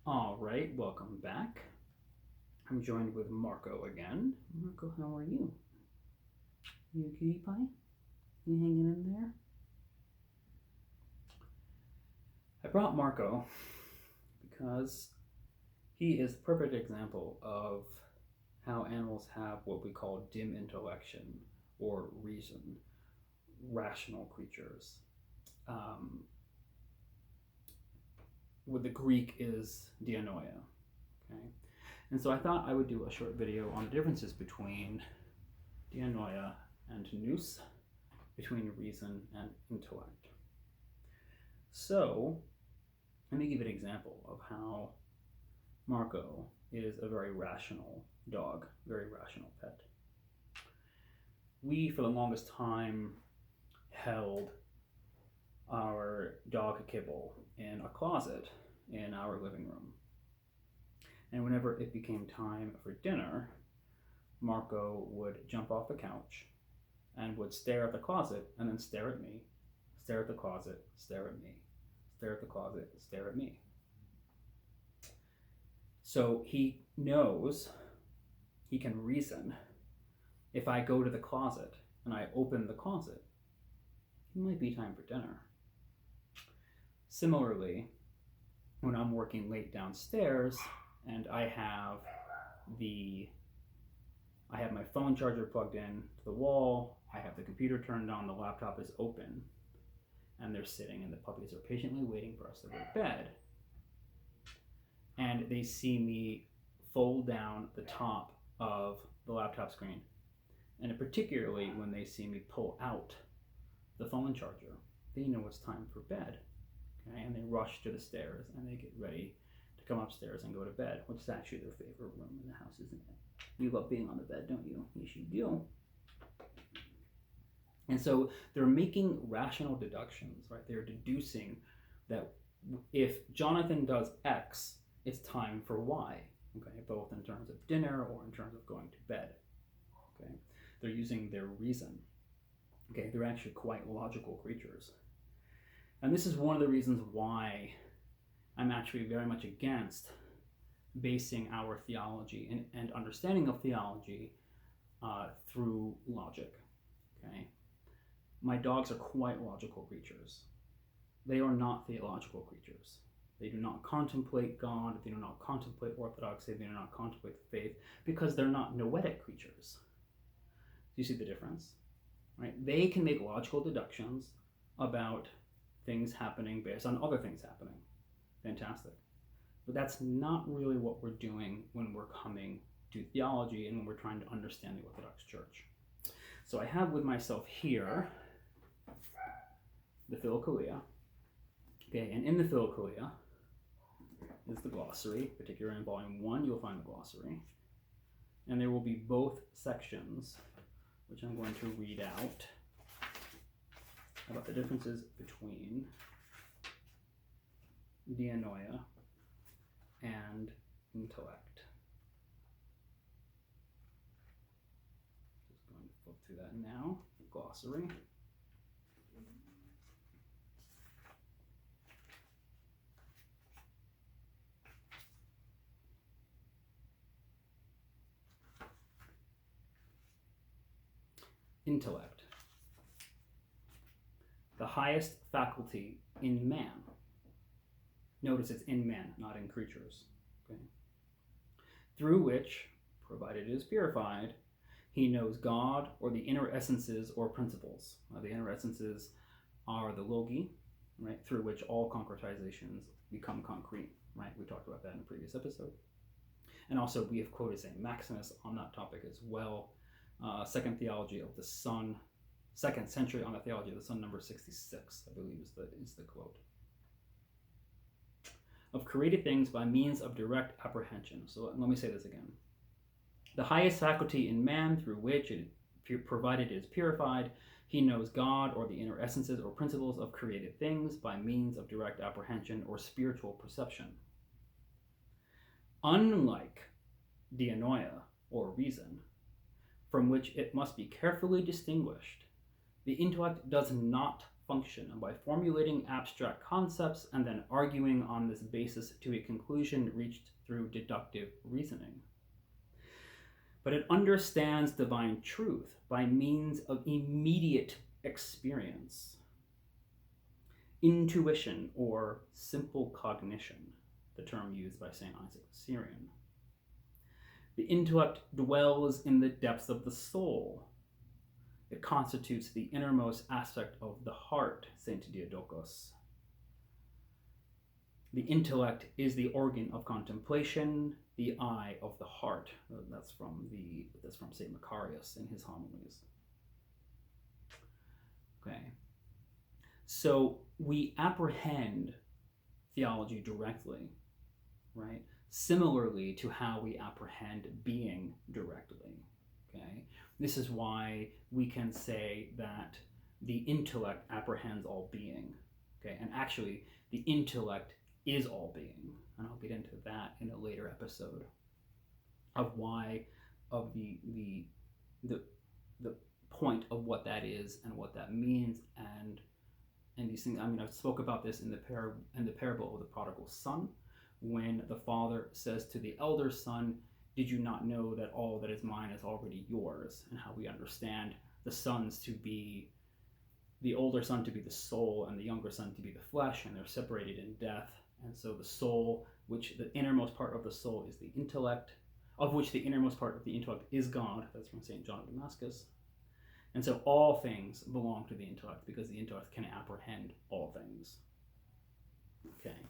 All right, welcome back. I'm joined with Marco again. Marco, how are you? You a cutie pie? You hanging in there? I brought Marco because he is the perfect example of how animals have what we call dim intellection or reason, rational creatures. What the Greek is Dianoia. Okay? And so I thought I would do a short video on the differences between Dianoia and Nous, between reason and intellect. So, let me give an example of how Marco is a very rational dog, very rational pet. We, for the longest time, held our dog kibble in a closet in our living room. And whenever it became time for dinner, Marco would jump off the couch and would stare at the closet and then stare at me, stare at the closet, stare at me, stare at the closet, stare at me. So he knows, he can reason, if I go to the closet and I open the closet, it might be time for dinner. Similarly, when I'm working late downstairs and I have my phone charger plugged in to the wall, I have the computer turned on, the laptop is open, and they're sitting and the puppies are patiently waiting for us to go to bed. And they see me fold down the top of the laptop screen. And particularly when they see me pull out the phone charger, they know it's time for bed. Okay? And they rush to the stairs and they get ready to come upstairs and go to bed, which is actually their favorite room in the house, isn't it? You love being on the bed, don't you? Yes, you do. And so they're making rational deductions, right? They're deducing that if Jonathan does X, it's time for Y, okay? Both in terms of dinner or in terms of going to bed, okay? They're using their reason, okay? They're actually quite logical creatures. And this is one of the reasons why I'm actually very much against basing our theology and understanding of theology through logic, okay? My dogs are quite logical creatures. They are not theological creatures. They do not contemplate God, they do not contemplate orthodoxy, they do not contemplate the faith, because they're not noetic creatures. Do you see the difference? Right? They can make logical deductions about things happening based on other things happening. Fantastic. But that's not really what we're doing when we're coming to theology and when we're trying to understand the Orthodox Church. So I have with myself here the Philokalia. Okay, and in the Philokalia is the glossary. Particularly in volume 1, you'll find the glossary. And there will be both sections, which I'm going to read out, about the differences between Dianoia and intellect. Just going to flip through that now, the glossary. Intellect. The highest faculty in man. Notice it's in man, not in creatures. Okay? Through which, provided it is purified, he knows God or the inner essences or principles. The inner essences are the logi, right, through which all concretizations become concrete. Right? We talked about that in a previous episode. And also we have quoted St. Maximus on that topic as well. Second Theology of the Sun, 2nd century on the Theology of the Sun, number 66, I believe is the quote. Of created things by means of direct apprehension. So let me say this again. The highest faculty in man through which, provided it is purified, he knows God or the inner essences or principles of created things by means of direct apprehension or spiritual perception. Unlike Dianoia or reason, from which it must be carefully distinguished, the intellect does not function, and by formulating abstract concepts and then arguing on this basis to a conclusion reached through deductive reasoning. But it understands divine truth by means of immediate experience, intuition, or simple cognition, the term used by St. Isaac the Syrian. The intellect dwells in the depths of the soul. It constitutes the innermost aspect of the heart, St. Diadochos. The intellect is the organ of contemplation, the eye of the heart. That's from St. Macarius in his homilies. Okay. So we apprehend theology directly, right? Similarly to how we apprehend being directly. Okay. This is why we can say that the intellect apprehends all being. Okay. And actually, the intellect is all being. And I'll get into that in a later episode of the point of what that is and what that means and these things. I mean, I spoke about this in the parable of the prodigal son, when the father says to the elder son, "Did you not know that all that is mine is already yours?" And how we understand the older son to be the soul and the younger son to be the flesh, and they're separated in death. And so the soul, which the innermost part of the soul is the intellect, of which the innermost part of the intellect is God. That's from St. John of Damascus. And so all things belong to the intellect because the intellect can apprehend all things. Okay.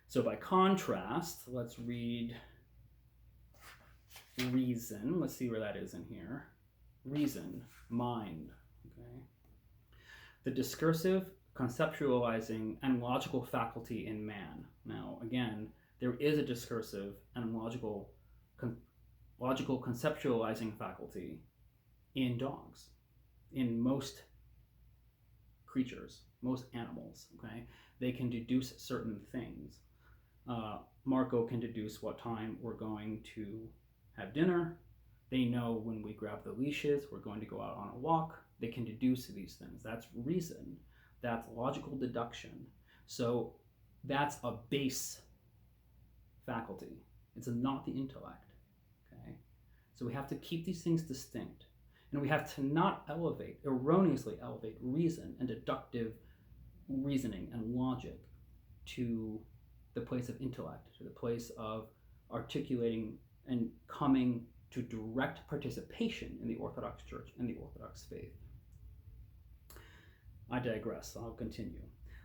So by contrast, let's read reason. Let's see where that is in here. Reason, mind. Okay. The discursive, conceptualizing, and logical faculty in man. Now, again, there is a discursive and logical conceptualizing faculty in dogs, in most creatures, most animals. Okay, they can deduce certain things. Marco can deduce what time we're going to have dinner. They know when we grab the leashes, we're going to go out on a walk. They can deduce these things. That's reason. That's logical deduction. So that's a base faculty. It's not the intellect. Okay? So we have to keep these things distinct. And we have to not erroneously elevate reason and deductive reasoning and logic to the place of intellect, to the place of articulating and coming to direct participation in the Orthodox Church and the Orthodox faith. I digress. I'll continue.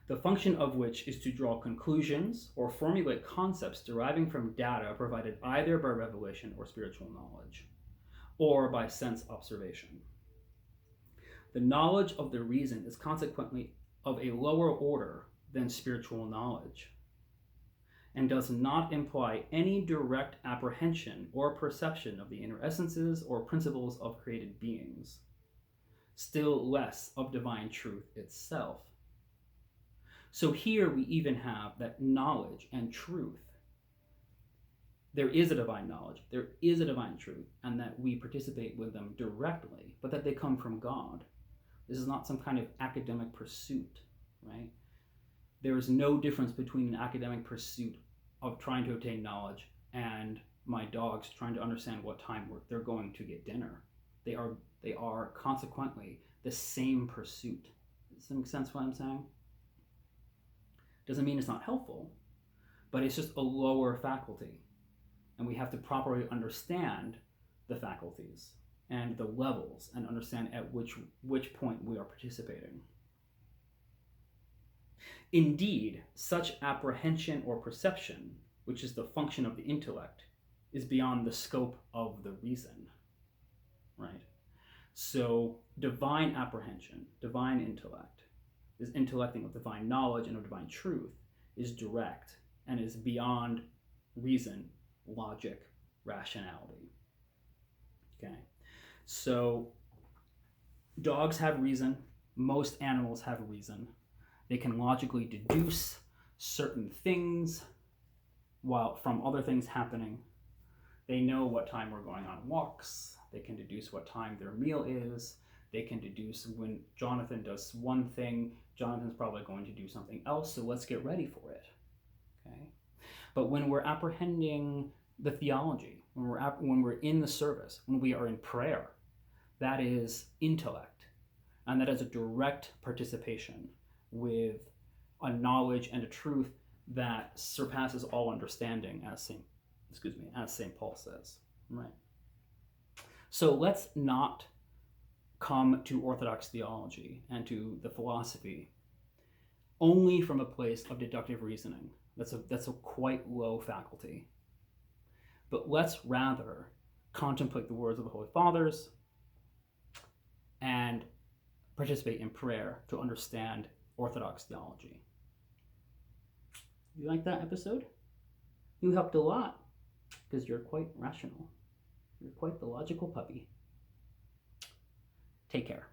The function of which is to draw conclusions or formulate concepts deriving from data provided either by revelation or spiritual knowledge, or by sense observation. The knowledge of the reason is consequently of a lower order than spiritual knowledge, and does not imply any direct apprehension or perception of the inner essences or principles of created beings, still less of divine truth itself. So here we even have that knowledge and truth. There is a divine knowledge, there is a divine truth, and that we participate with them directly, but that they come from God. This is not some kind of academic pursuit, right? There is no difference between an academic pursuit of trying to obtain knowledge and my dogs trying to understand what time they're going to get dinner. They are consequently the same pursuit. Does that make sense what I'm saying? Doesn't mean it's not helpful, but it's just a lower faculty. And we have to properly understand the faculties and the levels and understand at which point we are participating. Indeed, such apprehension or perception, which is the function of the intellect, is beyond the scope of the reason, right? So divine apprehension, divine intellect, this intellecting of divine knowledge and of divine truth is direct and is beyond reason, logic, rationality. Okay, so dogs have reason, most animals have reason. They can logically deduce certain things from other things happening. They know what time we're going on walks. They can deduce what time their meal is. They can deduce when Jonathan does one thing, Jonathan's probably going to do something else, so let's get ready for it. Okay? But when we're apprehending the theology, when we're in the service, when we are in prayer, that is intellect, and that is a direct participation with a knowledge and a truth that surpasses all understanding, as St. Paul says. Right. So let's not come to Orthodox theology and to the philosophy only from a place of deductive reasoning. That's a quite low faculty. But let's rather contemplate the words of the Holy Fathers and participate in prayer to understand Orthodox theology. You like that episode? You helped a lot because you're quite rational. You're quite the logical puppy. Take care.